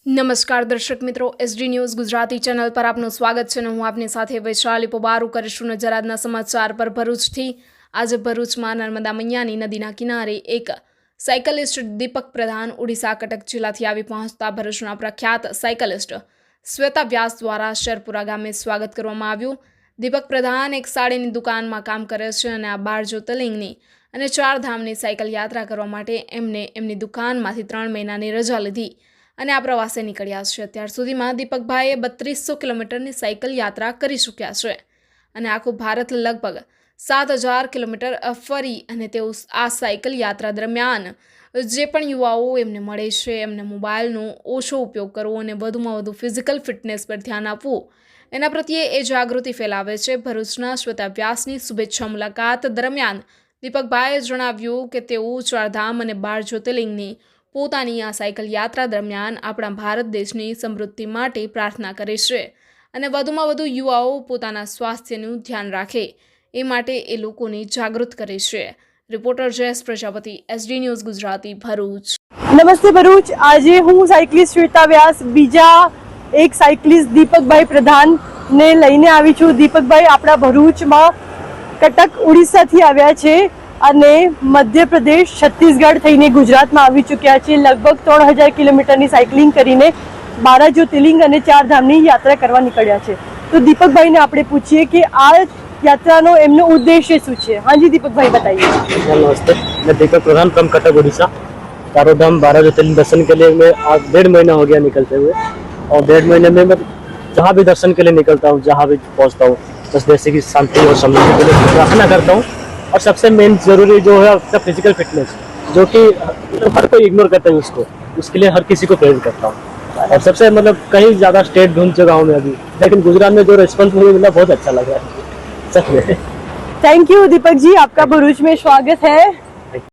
નમસ્કાર દર્શક મિત્રો, એસડી ન્યૂઝ ગુજરાતી ચેનલ પર આપનું સ્વાગત છે અને હું આપની સાથે વૈશાલી પોબારું કરીશું નજર આજના સમાચાર પર। ભરૂચથી આજે ભરૂચમાં નર્મદા મૈયાની નદીના કિનારે એક સાયકલિસ્ટ દીપક પ્રધાન ઓડિશા કટક જિલ્લાથી આવી પહોંચતા ભરૂચના પ્રખ્યાત સાયકલિસ્ટ શ્વેતા વ્યાસ દ્વારા શેરપુરા ગામે સ્વાગત કરવામાં આવ્યું। દીપક પ્રધાન એક સાડીની દુકાનમાં કામ કરે છે અને આ 12 જ્યોતિર્લિંગની અને 4 ધામની સાયકલ યાત્રા કરવા માટે એમને એમની દુકાનમાંથી 3 મહિનાની રજા લીધી અને આ પ્રવાસે નીકળ્યા છે। અત્યાર સુધીમાં દીપકભાઈએ 3200 કિલોમીટરની સાયકલ યાત્રા કરી ચૂક્યા છે અને આખું ભારત લગભગ 7000 કિલોમીટર ફરી અને તેઓ આ સાયકલ યાત્રા દરમિયાન જે પણ યુવાઓ એમને મળે છે એમને મોબાઈલનો ઓછો ઉપયોગ કરવો અને વધુમાં વધુ ફિઝિકલ ફિટનેસ પર ધ્યાન આપવું એના પ્રત્યે એ જાગૃતિ ફેલાવે છે। ભરૂચના શ્વેતા વ્યાસની શુભેચ્છા મુલાકાત દરમિયાન દીપકભાઈએ જણાવ્યું કે તેઓ 4 ધામ અને 12 જ્યોતિર્લિંગની પોતાની આ સાયકલ યાત્રા દરમિયાન આપણા ભારત દેશની સમૃદ્ધિ માટે પ્રાર્થના કરે છે અને વધુમાં વધુ યુવાઓ પોતાના સ્વાસ્થ્યનું ધ્યાન રાખે એ માટે એ લોકોને જાગૃત કરે છે। Reporter Jayesh Prajapati, SD news Gujarati, Bharuch. નમસ્તે ભરૂચ। આજે હું સાયકલિસ્ટ શ્વેતા વ્યાસ બીજા એક સાયકલિસ્ટ દીપકભાઈ પ્રધાન ને લઈને આવી છું। દીપકભાઈ આપણા ભરૂચમાં કટક ઓડિશાથી આવ્યા છે અને મધ્યપ્રદેશ, છત્તીસગઢ થઈને ગુજરાતમાં આવી ચૂક્યા છે। લગભગ 3000 કિલોમીટરની સાયકલિંગ કરીને 12 જ્યોતિર્લિંગ અને 4 ધામની યાત્રા કરવા નીકળ્યા છે। તો દીપકભાઈને આપણે પૂછીએ કે આ यात्रा एमनो उद्देश्य શું છે। हाँ जी दीपक भाई बताइए। नमस्ते, मैं दीपक प्रधान फ्रॉम कटक उड़ीसा। चारों धाम 12 ज्योतिर्लिंग दर्शन के लिए मैं आज 1.5 महीना हो गया निकलते हुए, और 1.5 महीने में मैं जहाँ भी दर्शन के लिए निकलता हूँ, जहाँ भी पहुँचता हूँ, बस जैसे कि शांति और समृद्धि के लिए प्रार्थना करता हूँ। और सबसे मेन जरूरी जो है आपका फिजिकल फिटनेस, जो कि हर कोई इग्नोर करता है उसको, उसके लिए हर किसी को प्रेरित करता हूँ। और सबसे मतलब कहीं ज़्यादा स्टेट ढूंढ चुका हूँ मैं अभी, लेकिन गुजरात में जो रिस्पॉन्स मुझे मिला बहुत अच्छा लगा है सच में। थैंक यू दीपक जी, आपका भरूच में स्वागत है।